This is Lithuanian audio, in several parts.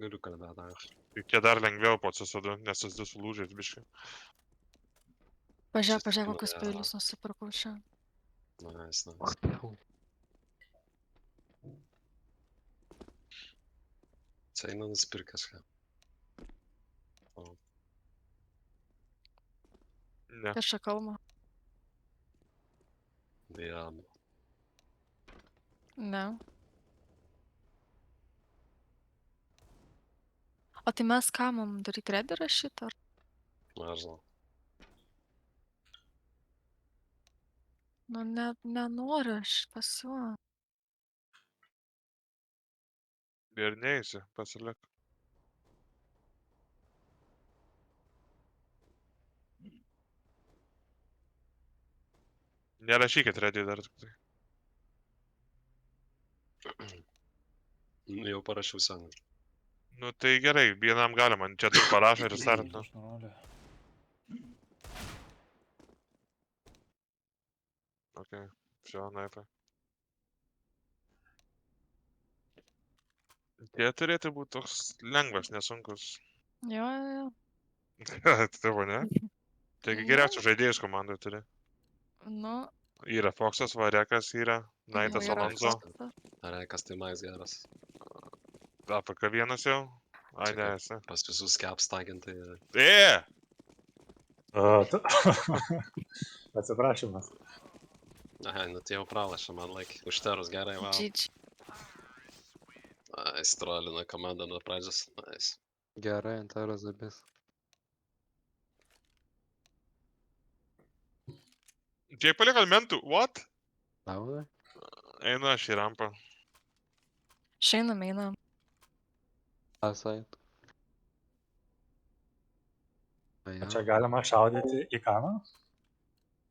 Galiu kalbėti. Reikia dar lengviau po CSD, nes SD sulūžęs biškai. Pažiūrėk, Susitikimą, kokius jo. peilius nusipirkau čia. Nice. Čia eina nusipirk kažką. Ne. Kas čia kalba? Diablo. Ne. O tai mes ką mum daryti, redį rašyti ar? Nežinau. Nu, nenoriu aš pas juo. Ir neįsi, pasilik. Nerašykit redį dar tik tai. Jau parašiau senai. Nu tai gerai, vienam galima, čia du parašo ir startą. Ok, все, naipė. Tie turėtų būti toks lengvas, nesunkus. Jo. Tavo, ne? Taigi Nu. geriausių žaidėjus komandai turi. Nu, Yra Foxas, Varekas, yra Naitas yra Alonso. Foxas. Arekas tai mais geras. APK vienas jau. Ai, Čia ne, kaip esi. Pas visus capstagintai. Atsiprašymas. Aha, nu tai jau pralašė, man laikė. Užterus gerai, wow. GG. Nice, trolina komandą nuo pradžios. Nice. Gerai, Antaras Zabis. Kiek paliko elementų? What? Laudai? Einu aš į rampą. Išeinam, einam. Asait. Čia galima šaudyti į kaną?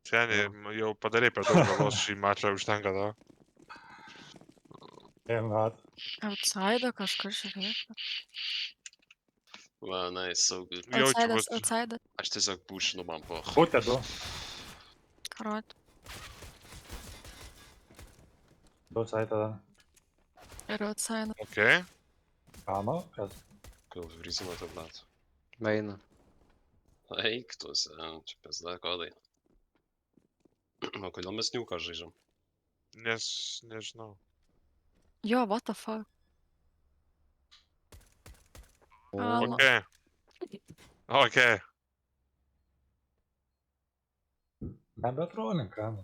Seniai, jau padarai per daug žalos šį mačą, užtenka to. Einat. Outside kažkur žiūrėk. Va, nice, so good. Jaučiu, Outside. Aš tiesiog pušinu man po. Būtė du. Karot. Du saitą. Ir outside. Ok. Kano, kas? Kodėl vrizino taip blat? Meina. Eik tu, čia pizda kodai. O kodėl mes niuką žaidžiam? Nes, nežinau. Jo, what the fuck. Alo. Ok. Ok. Nebetrolink kaną.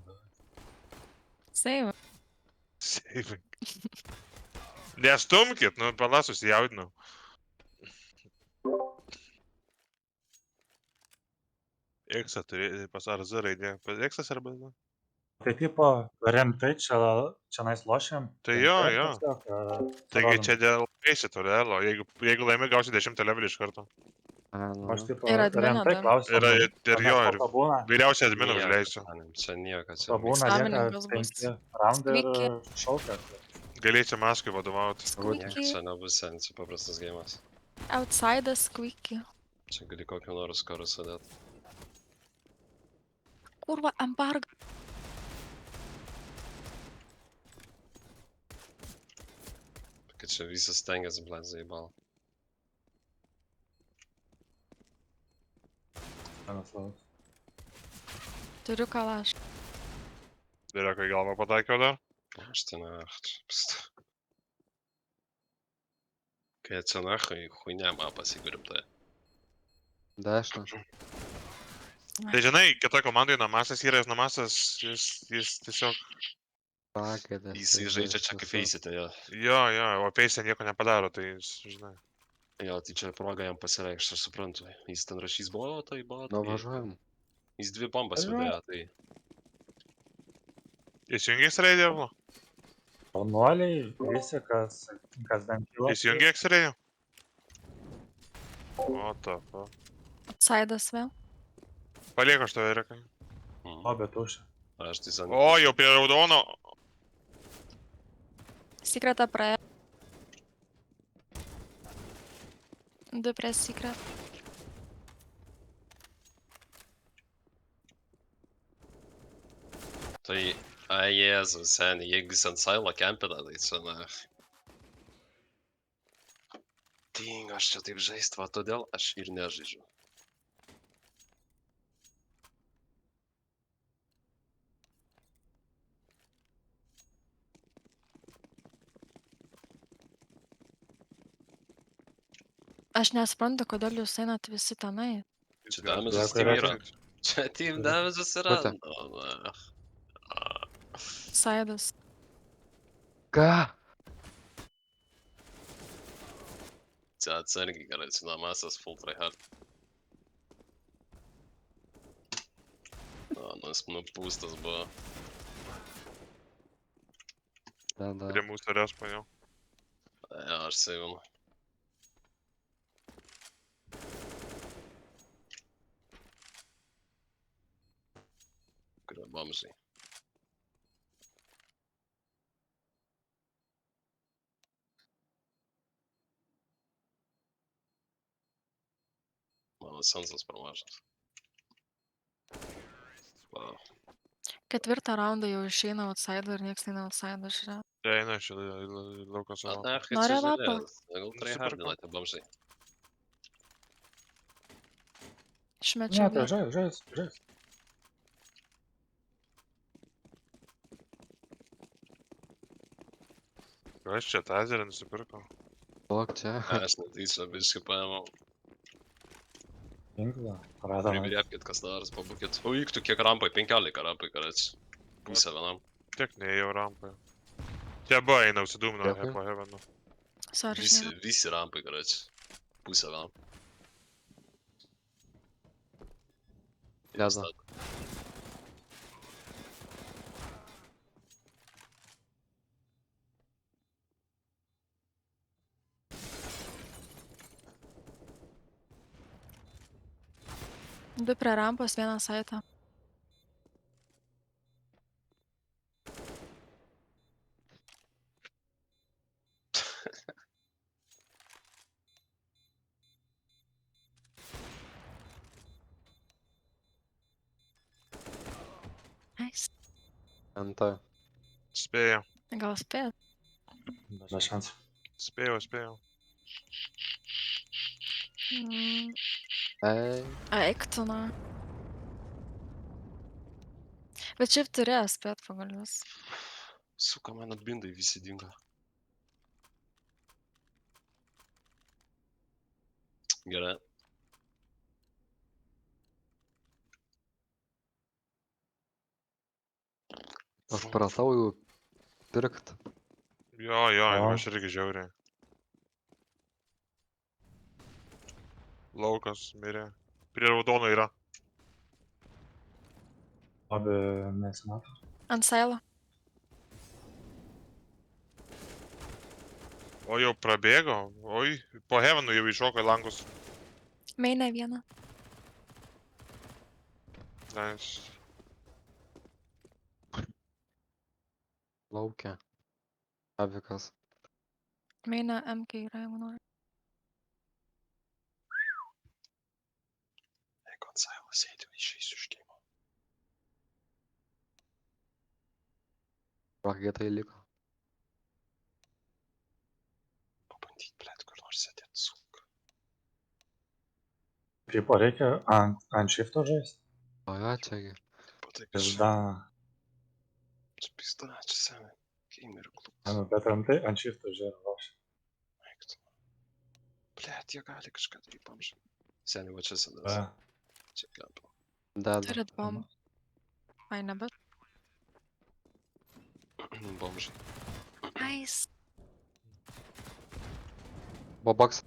Save. Saving. Nestumkit, nu, pala susijaudinau. X turi, pas RZ raidė. X arba Z? Tai tipo, rimtai čia nais lošiam. Tai jo, Rimtai jo. tiesiog, Taigi čia parodom. dėl eisito realo. Jeigu laimi, gausi 10 levelį iš karto. Aš tipo, Ir admino rimtai dar. klausiu. Ir jo, ir Pabūna, vyriausiai adminą užleisiu. Čia nieko, čia pabūna lieka Savininkas bus. 5 raundai ir Squeaky. šaukia. Galėčiau Maskui vadovauti. Squeaky. Čia nebus sen, čia paprastas gėjimas. Outside squeaky. Čia gali kokį nors skorą sudėt. Kurva, embargo. Kad čia visas stengiasi, blat, zaibal. Turiu kalaš. Direko į galvą pataikiau dar. Aš ten, čia pista. Kai čia nahai, huinia mapas įgrimtai. Dešinę. Tai žinai, kitoj komandai namasas yra, namasas, jis tiesiog... Pakėdės. Jis žaidžia čia kaip eisite, jo. Jo, o peisė nieko nepadaro, tai jis, žinai. Jo, tai čia proga jam pasireikšti, aš suprantu. Jis ten rašys botai. Nu, važiuojam. Jis 2 bombas vidėjo, tai... Įsijungi X-ray, dievlo? Jaunuoliai, visi, kas bent jau. Įsijungi X-ray? What the fuck? Outside'as vėl. Palieku aš tave, Erikai. O, bet už. Aš tai sen... O, jau prie raudono. Secretą praėjo. 2 prie secret. Tai... A, Jėzus, seniai, jeigu jis ant sailo kempina, tai čia, na... Tai sudėtinga, aš čia taip žaist, va todėl aš ir nežaidžiu. Aš nesuprantu, kodėl jūs einat visi tenai. Jis Čia gali damage'as būt team yra. geresnis. Čia team damage'as yra. Pute. Nu, na. Saidas. Ką? Čia atsargiai, gerai, cinamasias full tryhard. Nes nupūstas buvo. Da. Prie mūsų respo jau. Ja, aš savinu. Kurie bamžai. Mano sensas per mažas. Wow. Ketvirtą raundą jau išeina outsider ir nieks neina outsider žiūrėt. Čia eina iš lauko A savo. ne, kai Nori čia lapą? žiūrės. Gal tryhardinate bamžai. Išmečiau Ne, tai vietą. žais. Aš čia tazerį nusipirkau. Lok čia. Aš netyčia biškai paėmiau. Ginklą. Radome. Privirėpkit kas nors, pabūkit. O įktų kiek rampai, 15 rampai, karač. Pusę vienam. Tiek neėjau rampoje. Čia buvo eina užsidūmino Dėkui. po heavenu. Sorry, Visi, žinau. visi rampai, karač. Pusę vienam. Deda. Du prie rampos, vieną saitą. Nice. Ant. Spėjau. Gal spėt? Be šansų. Spėjau. Ei. Eik tu, na. Bet šiaip turėjo spėt pagalius. Suka, man atbindai visi dingo. Gerai. Aš pratau jau pirkt. Jo, O. aš irgi žiauriai. Laukas mirė. Prie raudono yra. Abi nesimato. Ant sailo. O jau prabėgo. Oi, po heavenu jau iššoko į langus. Mainė vieną. Nice. Laukia. Avikas. Mainė MK yra, jeigu nori. Jeigu ant sailas sėdė, išeisiu iš geimo. Raketai liko. Pabandyt, blėt, kur nors sėdėt, suka. Kaip reikia ant shifto žaisti? O jo, čiagi. Patai, kad Pizda. čia pizda, čia seniai. Gamerių klubas. Nu, bet ant shifto žiūrėjau. Eiktų. Blėt, jie gali kažką daryti pamžai. Seniai, va čia Be. sėdės. Čia kempel. Deda. Turit bombą. Ai, nebet. Bomžai. Nice. Bobox.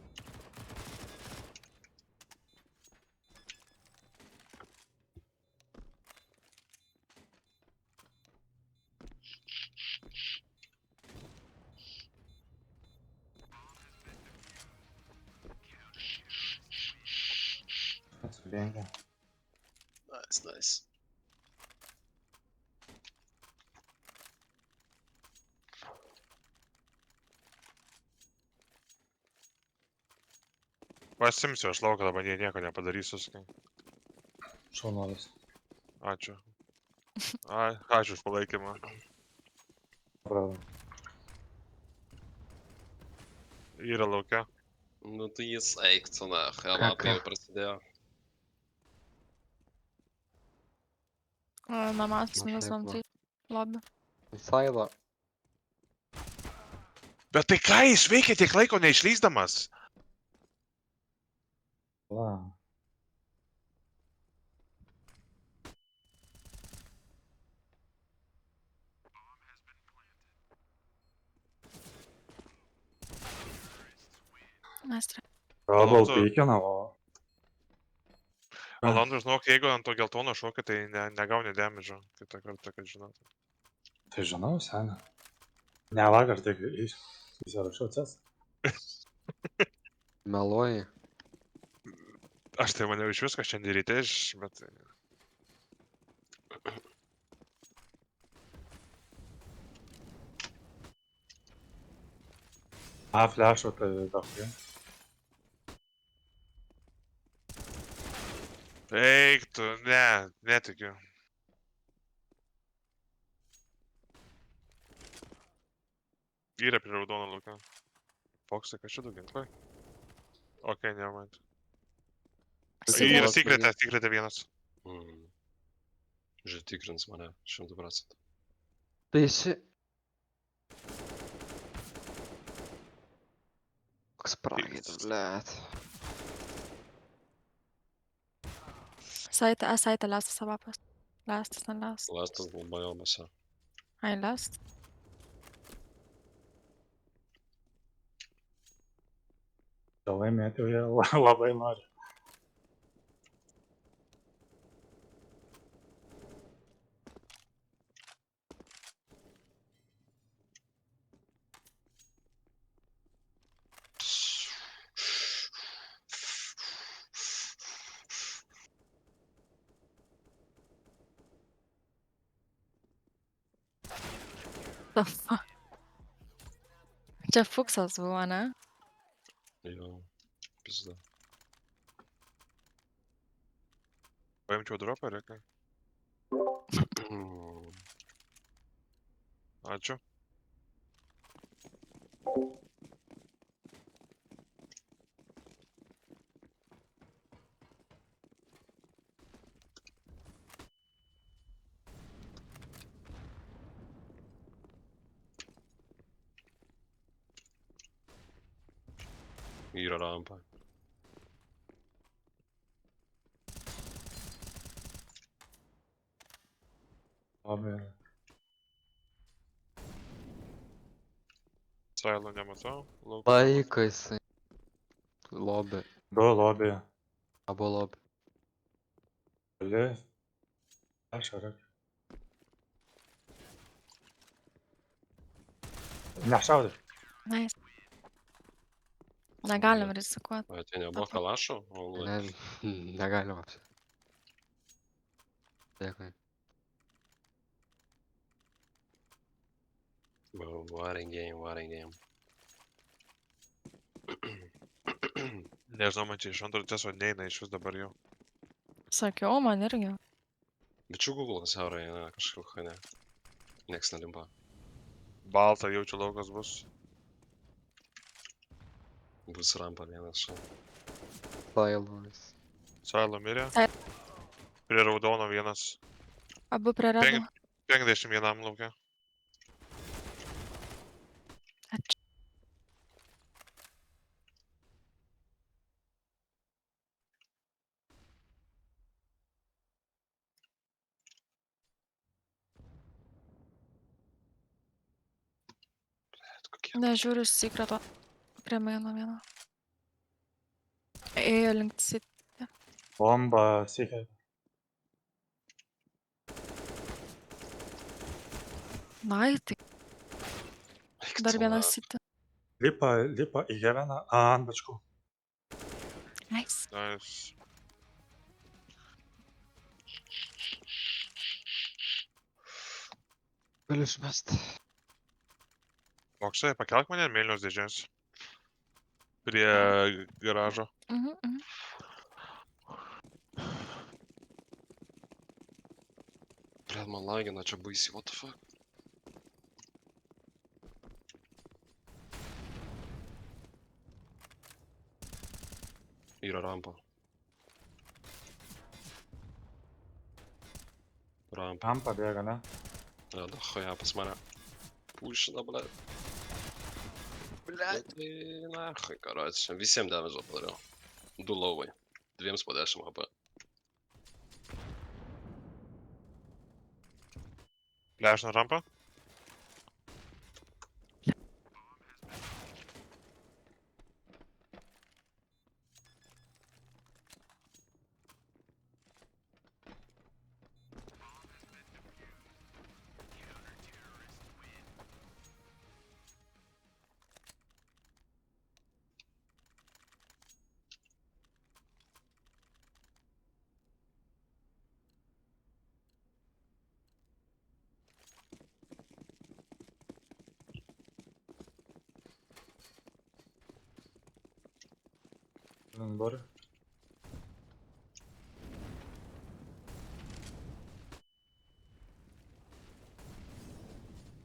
Atsilinkę. Nice. Pasimsiu aš lauką, dabar jie nieko nepadarysiu. Sakai. Šaunuolis. Ačiū. Ačiū už palaikymą. Pravda. Yra laukia. Nu tai jis eik, tu na, lapai jau prasidėjo. Namas Nu, minus šiaip va. vamtai. Lobby. Sailą. Bet tai ką jis veikia tiek laiko neišlysdamas? Va. Mestre. Double Alonso- peekina, o Alondra, žinok, jeigu ant to geltono šokia, tai negauni damage'o. Kitą kartą, kad žinotum. tai žinau, seniai. Ne vakar tik įsirašiau ces. Meluoji. Aš tai maniau iš viską šiandien ryte, bet... A, flešo, tai daug. Eik tu, ne, netikiu. Yra prie raudono lauko. Foksai, kas čia du ginklai? Ok, nevermind. Secret. Yra secretė vienas. Žiūrėk, tikrins mane 100%. Tai esi... Koks pragaitas, blėt. Saite lastas savapas. Lastas, nelast. Lastas balbajomose. Ai, last. Tai laimėti jau jie labai nori. The fuck. Čia fuksas buvo, ne? Jo, pizda. Paimčiau dropą, reikia. Ačiū. Yra rampa. Labai. Sailo nematau. Lauko. Paika jisai. Lobby. Du lobį. Abu lobby. Gali. Flešo reikia. Nešaudai. Nice. Negalim rizikuoti. O tai nebuvo kalašo? O, Ne, negalima apsi. Dėkui. Warring game. Nežinau, man čia iš antro teso neina iš vis dabar jau. Sakiau, man irgi. Bet čia Google siaurai, na, kažkokia ne. Nieks nelimpa. Balta jaučiu laukas bus. Bus rampa vienas čia. Sailas. Sailo mirė. Sai- Prie raudono vienas. Abu prie redo. 51 laukia. Ačiū. Bet kokie. Nežiūriu secreto. Prie maino vieno. Ėjo link city. Bomba, siekia. Nai, tai Eik dar tu, vienas na. city. Lipa į Heveną. Ant bačkų. Nice. Nice. Galiu išmest. Foksai, pakelk mane ant mėlynos dėžės. Prie garažo. Mhm. Blet, man lagina čia baisiai, what the fuck. Yra rampa. Rampa. Rampa bėga, ne? Ja, da хуя pas mane. Pušina, ble. Ble. Tai nahai, karoči. Visiems damage'o padariau. 2 lauvai. 2 po 10 HP. Flash'ina rampą. Dabar.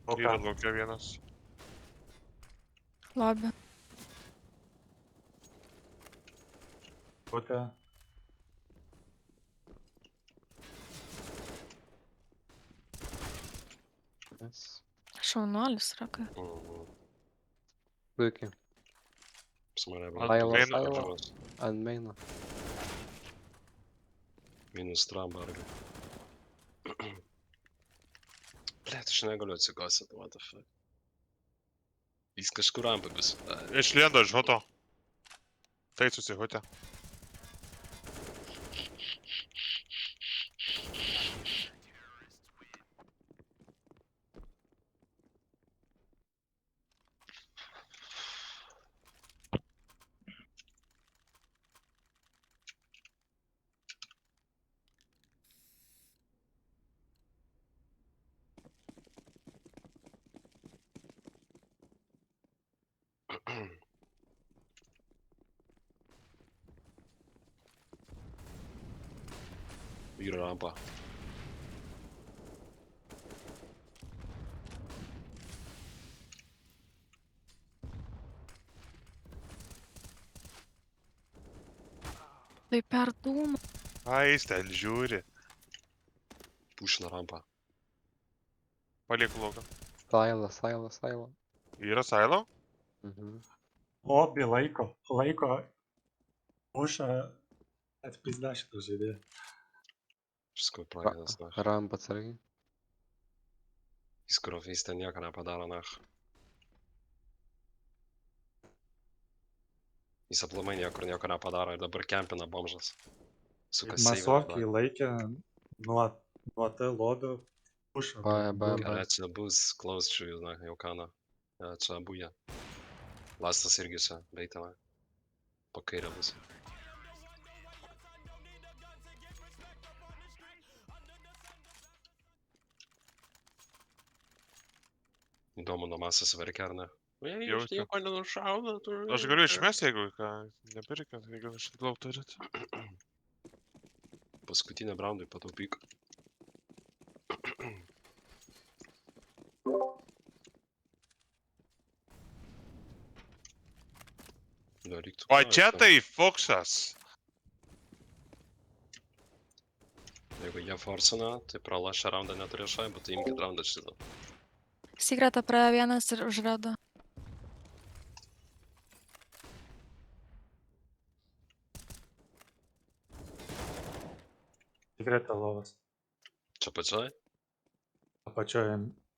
O Yra ką? laukia vienas. Lobby. Būtė. Nice. Šaunuolis, Rokai. Puikiai. Pas mane, Ant ble. Sailo, maino. sailo. Žamas. Ant maino. Minus trambargai. Blet, aš negaliu atsikosėti, what the fuck. Jis kažkur rampą bus. Išlindo iš hoto. Tai susihutė. Yra rampa. Tai per dūmą. Ai, jis ten žiūri. Pušina rampą. Palieku lauką. Sailo, sailo, sailo. Yra silo? Mhm. Lobby laiko. Laiko. Muša. Atpizda šitą žaidėją. Paskui pragėdas, na. Rampa atsargiai. Jis kurofys ten nieko nepadaro, na. Jis aplamai niekur nieko nepadaro ir dabar kempina bomžas. Suka Masokį laikė nuo T lobio. Muša. Baja, baja, baja. Gerai, čia bus close to you, na, jau ką, na. Ja, čia abuja. Lastas irgi čia, beitama. Po kairę bus. Įdomu, Namasas verkia, ar ne? Ei, aš Jaučiu. nieko nenušauna, tu... Aš galiu išmesti, jeigu ką. Nepirkit, jeigu šitlau turit. Paskutinę braundui pataupyk. Reiktų... O čia tai Foxas. Jeigu jie forsina, tai pralašę raundą neturi šaibų, tai imkit raundą šitą. Secretą praėjo vienas ir užrado. Tikrai lovas. Čia pačiai? Apačioje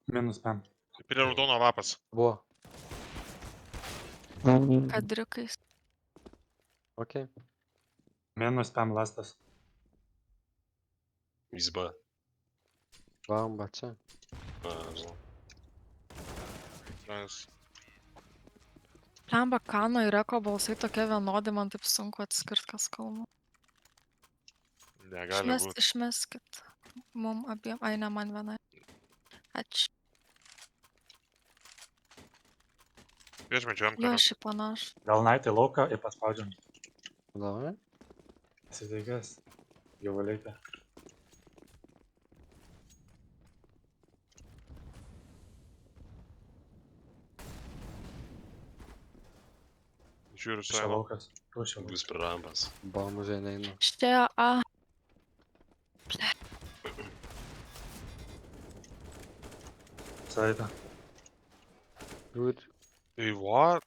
minus 5. Prie raudono vapas. Buvo. Kadriukais. Okei. Minus 5 lastas. Jis B. Bamba čia. Žinau. Nice. Lemba Kano ir Eko balsai tokie vienodi, man taip sunku atskirt, kas kalba. Negali būt. Išmeskit. Mum abiem. Ai, ne man vienai. Ačiū. Prieš medžiojam Jo, karą. šį panašu. Gal naitį lauką ir paspaudžiam. Davai. Įsitikęs. Jau valytė. Žiūriu Čia silo. laukas. Pušia Bus prie rampos. Bombžė neina. Išėjo A. Saita. Good. Tai what?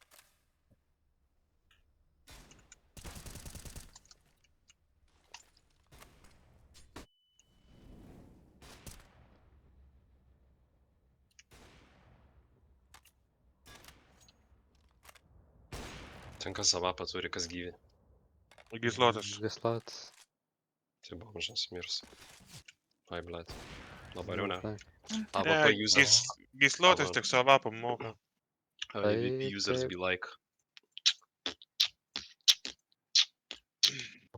Ten kas savapą turi, kas gyvi. Gyslotas. Gislotas. Tai bomžas mirs. Ai, blėt. Dabar jau ne. Tai. AWP users. Gyslotas tik savapą moka. AWP users taip. be like.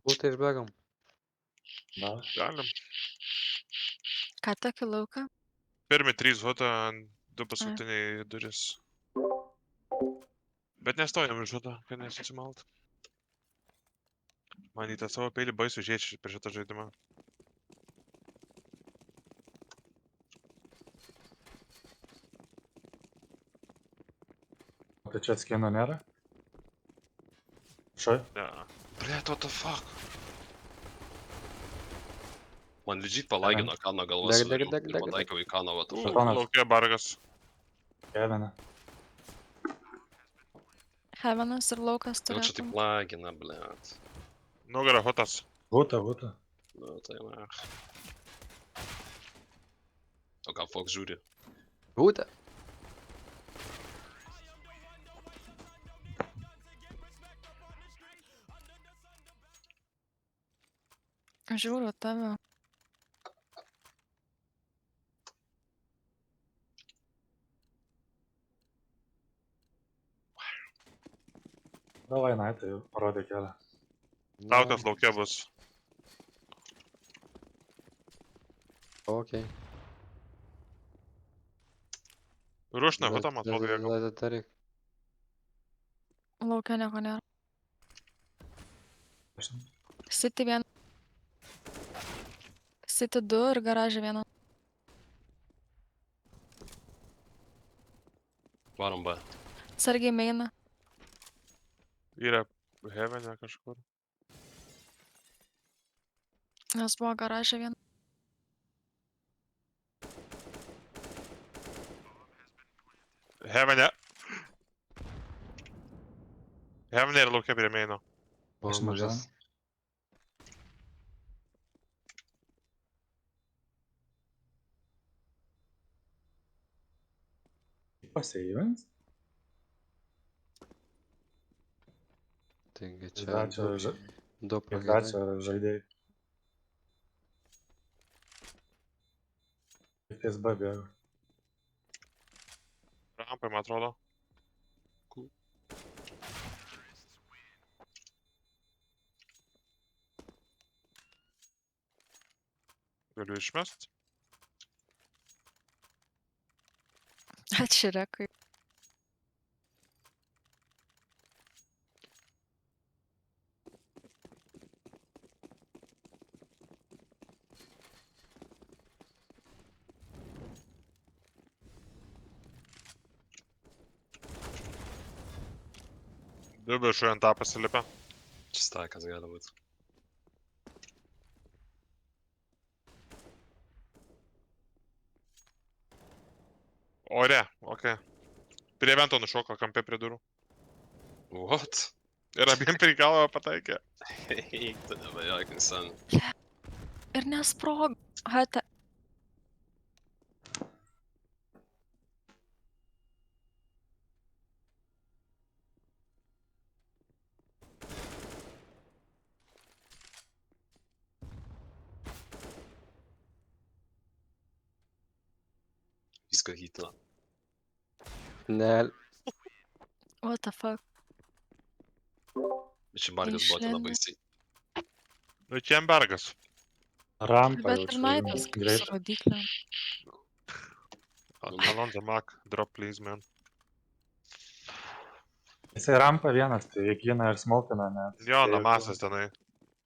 Būtai išbėgam. Da. Galim. Ką tik į lauką? Pirmi 3 hota, 2 paskutiniai duris. Bet nestojam iš hoto, kad nesusimalt. Man į tą savo peilį baisu žiūrėti per šitą žaidimą. Tai čia skino nėra? Šai? Ne. Blėt, what the fuck? Man legit palagino kano galvą Deg, sudariau. deg, Ir deg, pataikiau į kano, what the fuck. Šonas. Laukia bargas. Kevina. Heavenas ir laukas Nu čia turėtų. tik lagina, blėt. Nugara hotas. Būta, būta. Nu tai na. O ką Fox žiūri? Būta. Žiūriu tave. Davai, Naitai, jau parodė kelią. Tautas laukia bus. Okei. Rušna hota, man atrodo, jeigu. Daryk. Laukia nieko nėra. Aš- City 1. City 2 ir garažė 1. Varom B. Sargiai meina. Yra heavenė kažkur. Nes buvo garažė 1. Heavenė. Heavenė ir laukia prie meino. Aš Bombžas. Paseivins? Taigi čia Dar čia, du ir dar pragaitai. čia žaidėjai. Tik ties B bėgo. Rampai, man atrodo. Galiu išmest. Ačiū, Rekui. Du viršų ant tą pasilipę. Čia stakas gali būt. Ore, okei. Prie vento nušoko kampe prie durų. What? Ir abiem prie galvą pataikė. Eik, tu nebejokink sen. Ir nesprog. Hate. Viską hitino. Ne. What the fuck. Bet čia bargas buvo tada Išlenda. baisiai. Nu, čia Embergas. Rampa Bet jau ir čia Naitas su greit. rodiklėm. Alon the Mac, drop please, man. Jisai rampa vienas, tai gina ir smokina net. Jo, Tai namasas tenai.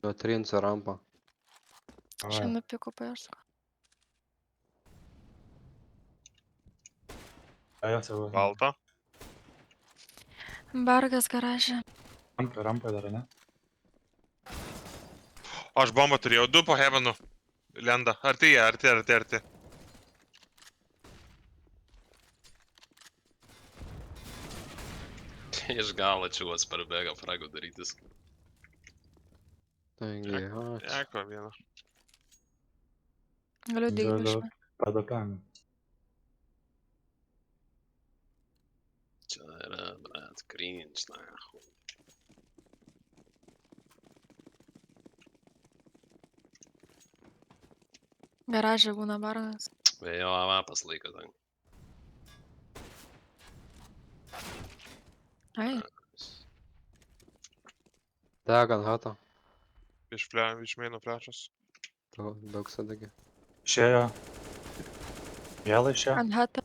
Jo trinco rampą. Ai, Šiandien nupiko paieško. jos jau. Balta. Bergas garažė. Rampa dar, ne? Aš bombą turėjau, 2 po heavenu. Lenda. Arti jie, arti. Iš galo čiūvas parbėga fragų darytis. Taigi, ačiū. Eko vieną. Galiu Galiu dėjibišką. padapėm. Čia yra, bret, cringe, nahu. Garažė būna baras. Vėjo avapas laiko ten. Ai, Degan hata. Iš maino flešas. Daug sadagi. Išėjo. Vėl išėjo. ant hata.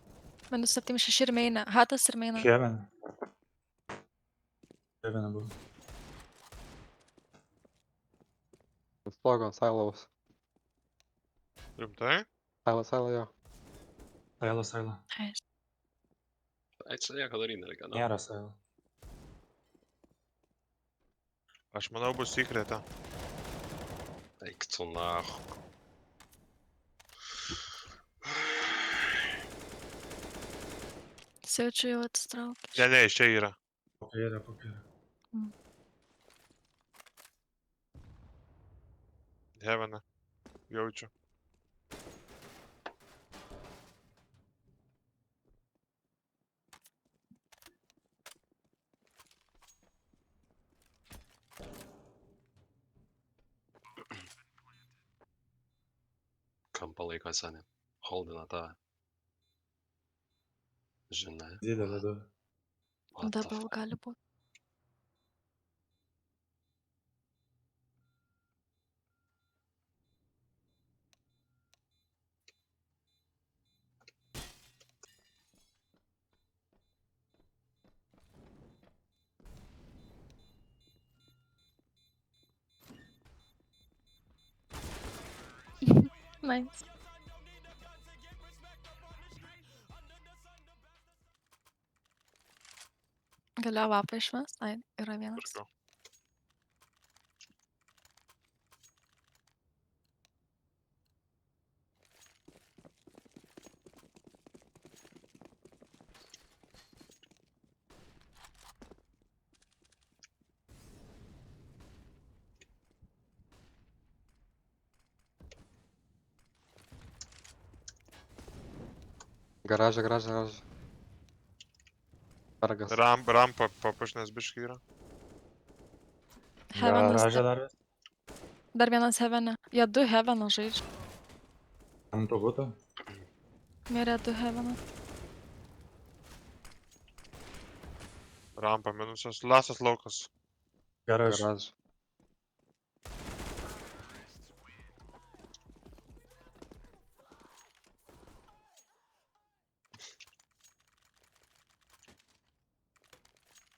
Minus 76 ir mainė. Hatas ir mainė. Heaven. Heaven buvo. Slogan, Silovas. Rimtai? Silo, jo. Saila. Ai, Ai, čia nieko daryti nereikia, nu. Nėra Saila. Aš manau bus secret'e. Eik tu nahu. Siaučiu jau atsitraukė. Ne, iš čia yra. Papirė. Heaveną. Jaučiu. Kam palaiko senį? Holdina tą. Žinai. Didelė du. What the Double gali būti. Nice. Galiu avapą išmest? Ai, yra vienas. Pirkau. Garažė. Vargas. Rampa papušnės biškai yra. Heavenas. Garažė dar vis. Dar vienas heavenė. Jie 2 heavenų žaidžia. Ant to būtų. Mirė 2 heavenų. Rampa minusas. Lasas laukas. Garažė. Garažė.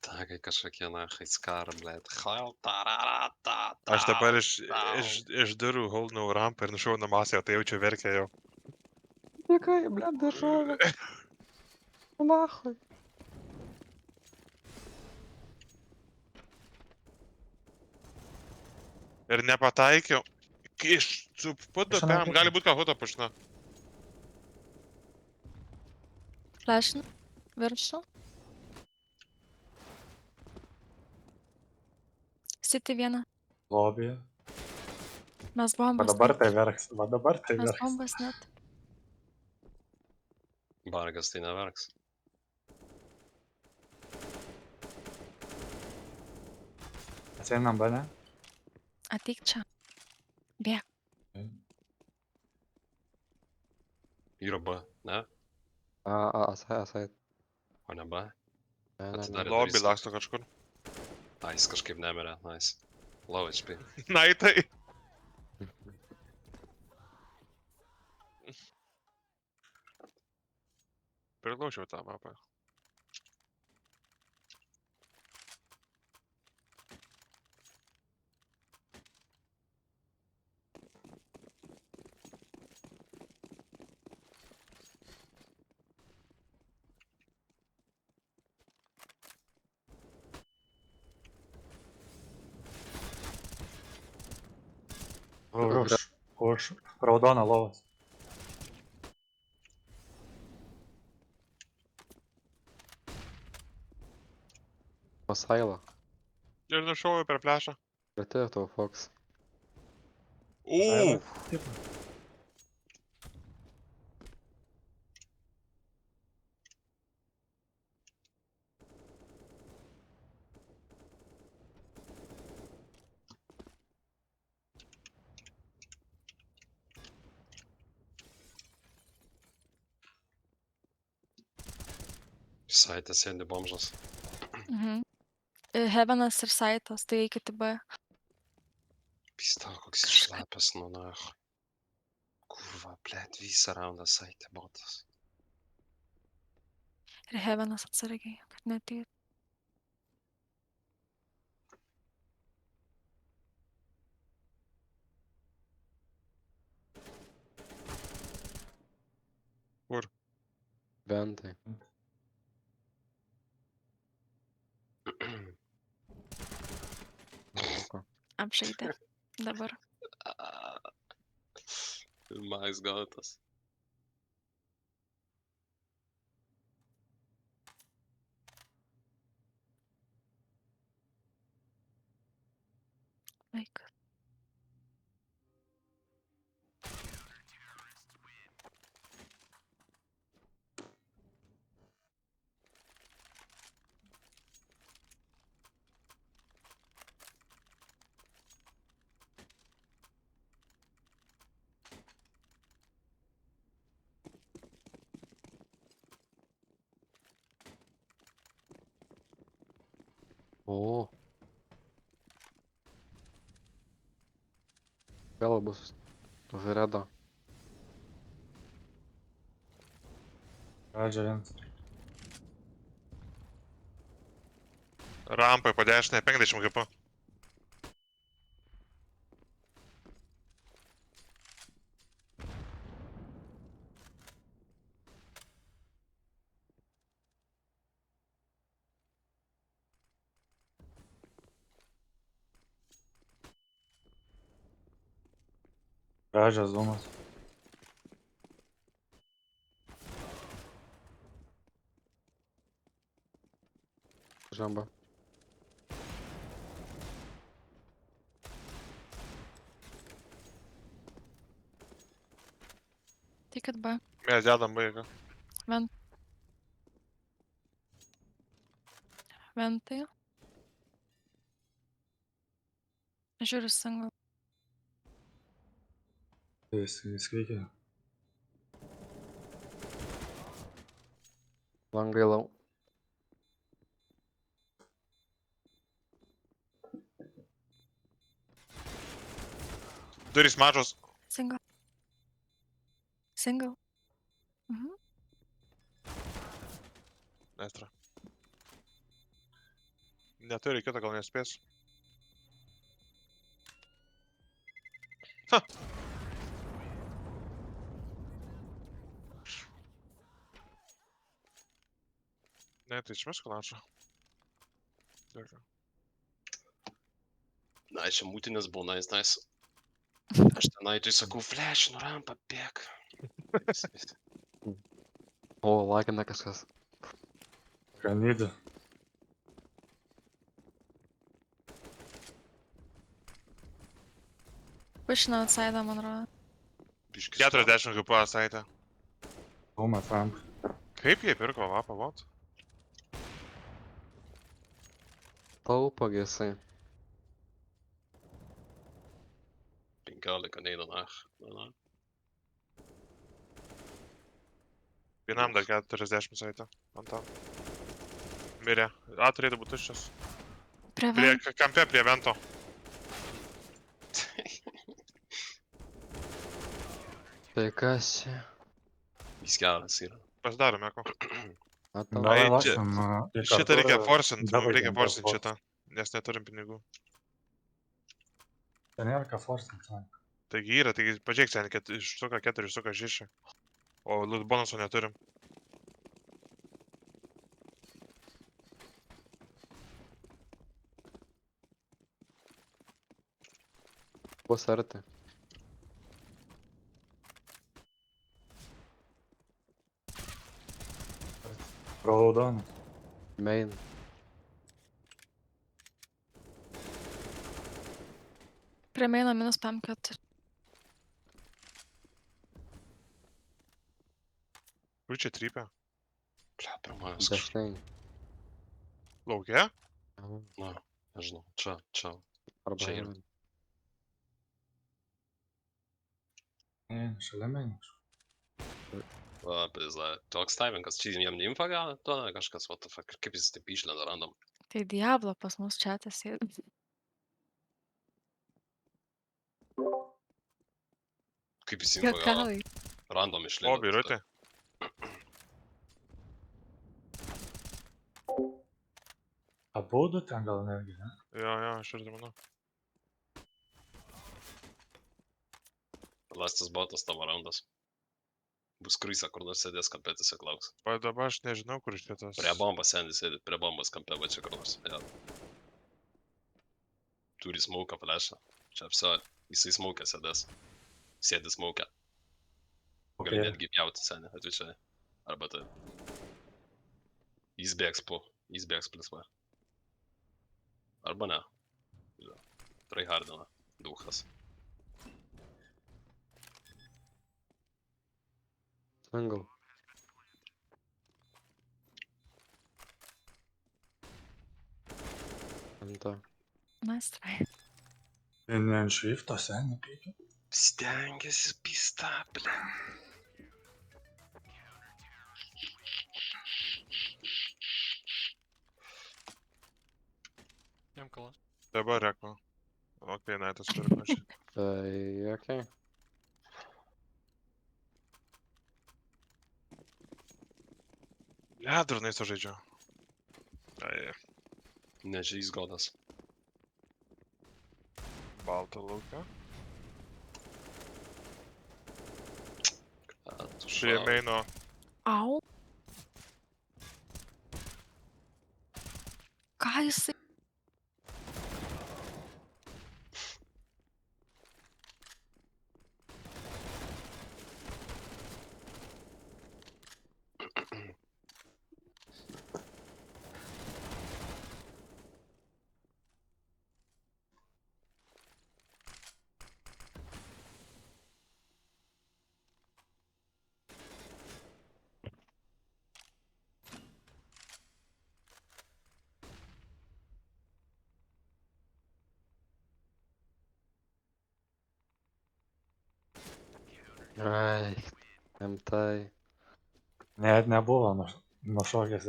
Ta, kai kažkokie, nahai, skar, blet. Chal, tararata, Aš dabar iš tau. durų holdinau rampą ir nušaunu masę, tai jaučiu verkia jau. Какая, блядь, держава? Нахуй. Ir nepataikiau. Iš su pudu Aš anai pėm, gali būti ką huto pušna. Flashing. Viršų. City vieną. Lobbyje. Mes Va bombas dabar net. tai verks. Va dabar tai Mes verks. bombas net. Bargas tai neverks. Atseinam B, ne? Ateik čia. Bėk. Yra B, ne? Asait. O ne B? Ne. Atidarė Lobby duris. laksto kažkur. Ai, jis kažkaip nemirė, nice. Low HP. Na į tai. Priglaušiau tą mapą. Už raudoną lovas. Pasaila. Ir nušoviau per plešą. Atėjo tavo Fox. Uuu. Tipo. Saitė sėdi bomžas. Mhm. Heavenas ir Saitas, tai eikit į B. Pista, koks išlepęs, nu nach. Kurva, blėt, visą raundą saitė botas. Ir Heavenas atsargiai, kad neteit. Ventai. Lauko. Apžaidė. Dabar. Pirmais gautas. Laikas. O. Vėl bus už redo. Pradžia vienas. Rampai po dešinę 50 HP. Pradžia zoomas. Žamba. Tikit B. Mes dedam baigą. Ventai. Žiūriu single. Jis veikia. Langai lau. Durys mažos. Single. Single. Mhm. Nestra. Neturi kito, gal nespės. Ha. Ne, tai išmes kolačą. Dėkui. Na, čia mūtinės būna, jis nais. Aš tenai tai sakau, flash, nu rampa, bėk. O, lagina kažkas. Ganydė. Pushina outside, man rodo. Biškis 40 HP saitė. Zoomas ramp. Kaip jie pirko lapą, vot? Taupo gesai. 15 neina nach. Na. Vienam dar 40 saitė. Antam. Mirė. A, turėtų būti tuščias. Prie Prie Vento. kampe, prie vento. Tai kas čia? Jis geras yra. Pasidarome, ko. Matau. Davai Ai, čia- lošim. Šitą reikia forsint, mums reikia forsint šitą. Nes neturim pinigų. Ten nėra ką forsint. Taigi yra, taigi pažiūrėk, ten išsuka 4, išsuka 6. O loot bonuso neturim. Bus arti. Raudonas. Main. Prie maino minus PM4. Kur čia trypia? Ble, pirmajas kažkas. Dešinai. Lauke? Aha. Na, nežinau. Čia. Arba Čia yra. heaven. Ne, šalia mėnesių. Va, pizda. Toks timingas. Čia jam neimfa gal? To kažkas, what the fuck. Kaip jis taip išlenda random. Tai Diablo pas mus čia sėdi. Kaip jis imfa gal? Juokauji. Random O, išlenda. birutė. Abudu ten gal netgi, ne? Jo, aš ir manau. Lastas botas tavo raundas. Bus krysa, kur nors sėdės kampe tiesiog lauks. O dabar aš nežinau, kur šitas. Prie bombos sėdi, prie bombos kampe, va čia kur nors. Ja. Turi smauką flešą. Čia apsio, jisai smaukę sėdės. Sėdi smaukę. Gali Okay. netgi pjauti senį, atvičiai. Arba tai. Jis bėgs plisva. Arba ne. Tryhardina. Duchas. Single. Anta. Nice try. Ne ant šrifto senį peikia. Stengiasi pista, ble. Jam kalas. Dabar reko. Ok, Naitas turi pačią. Tai, okei. Ne, durnai sužaidžiau. Ai, Ne, čia jis godas. baltą lauką. Šie Prie maino. Au. Ką jisai? Ai. Rimtai. Net nebuvo nušokęs.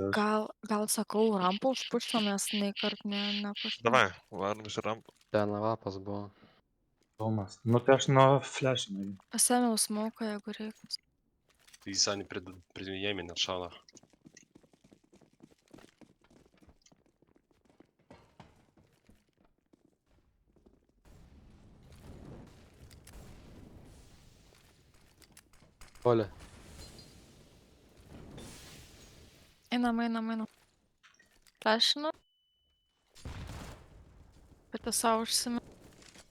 Gal sakau, rampą užpuštomės, nei kart nepuštom. Davai, varom visi rampą. Ten lapas buvo. Filmas. Nu tai aš nuo flešinai. Pasėmiau smoką, jeigu reikia. Jis senį pridėjimį net šalą. Polė. Einam. Flešinu. Pati savo užsimi.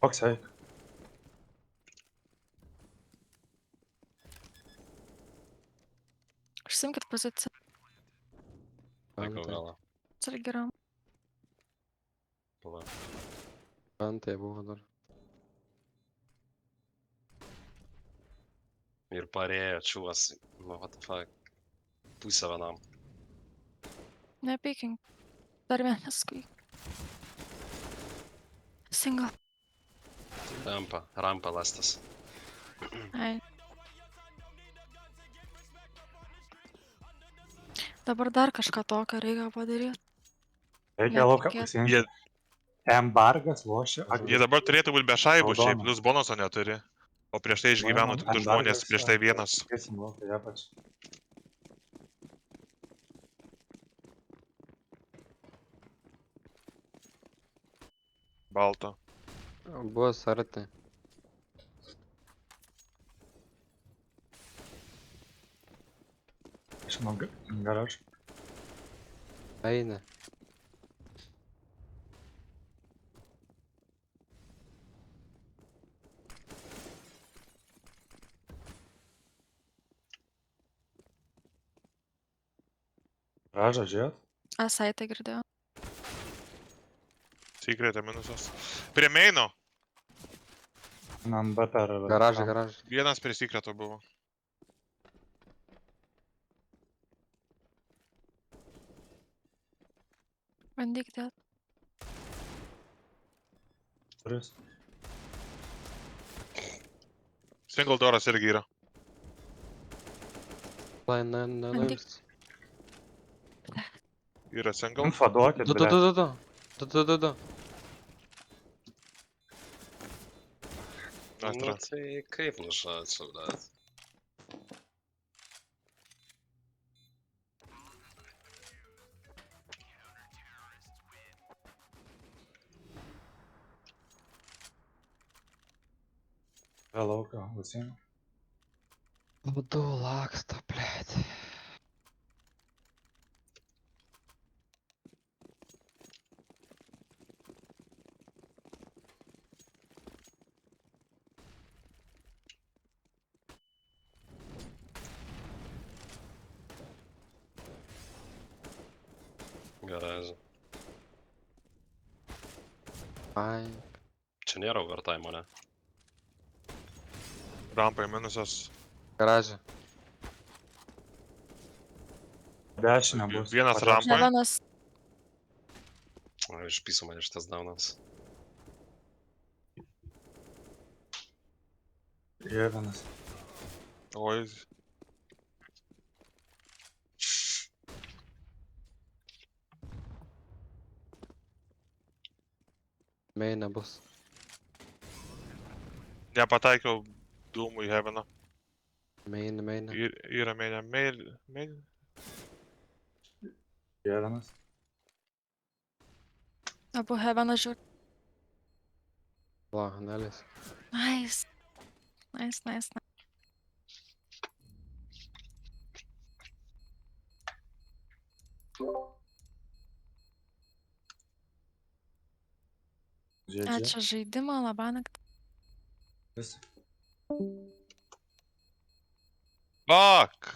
Koks eik? Užsimkit poziciją. Laiko Antai. galą. Atsargiai ram. Pala. Antai buvo dar. Ir parėjo čiūvas. Nu, what the fuck. Pusę vienam. Nepykink. Dar vienas squeak. Single. Rampa lastas. Ai. Dabar dar kažką tokio reikia padaryti. Reikia lauką Netikėt. pasiimti. Jie, Embargas lošia. jie dabar turėtų būti be šaibų, šiaip Raudona. plus bonuso neturi. O prieš tai išgyveno tik du žmonės, prieš tai vienas. Skaisim lauką, jie pač. Balto. Bus arti. Žinau, garaž. Eina. Garažą žiūrėt? A, saitą girdėjau. Secret'e minusas. Prie maino. Man B per... Garažai, garažai. Vienas prie secret'o buvo. Bandyk dėt. Kuris? Single dooras irgi yra. Lai, nenuims. Yra single. Info duokit, Du, du, blet. du, du, du. Du, du, du, du. Nu Astra. tai kaip nušačiau, bet. Lauką, Luciną. Būdu laksto, blėt. Garažą. Ai. Čia nėra overtime, ne? Rampai minusas. Garažai. Dešinė bus. Vienas Pačiam- rampoj. Nevenas. O, iš piso man šitas daunas. Jėvenas. Oi. Main nebus. Nepataikiau dūmų į heaveną. Main, main. Yra mainė. Main. Jėvenas. Abu Heaveną žiūri. Va, nelis. Nice. Nice, nice, nice. Žiedžiai. Ačiū žaidimą, labanakt. Vis. Fuck!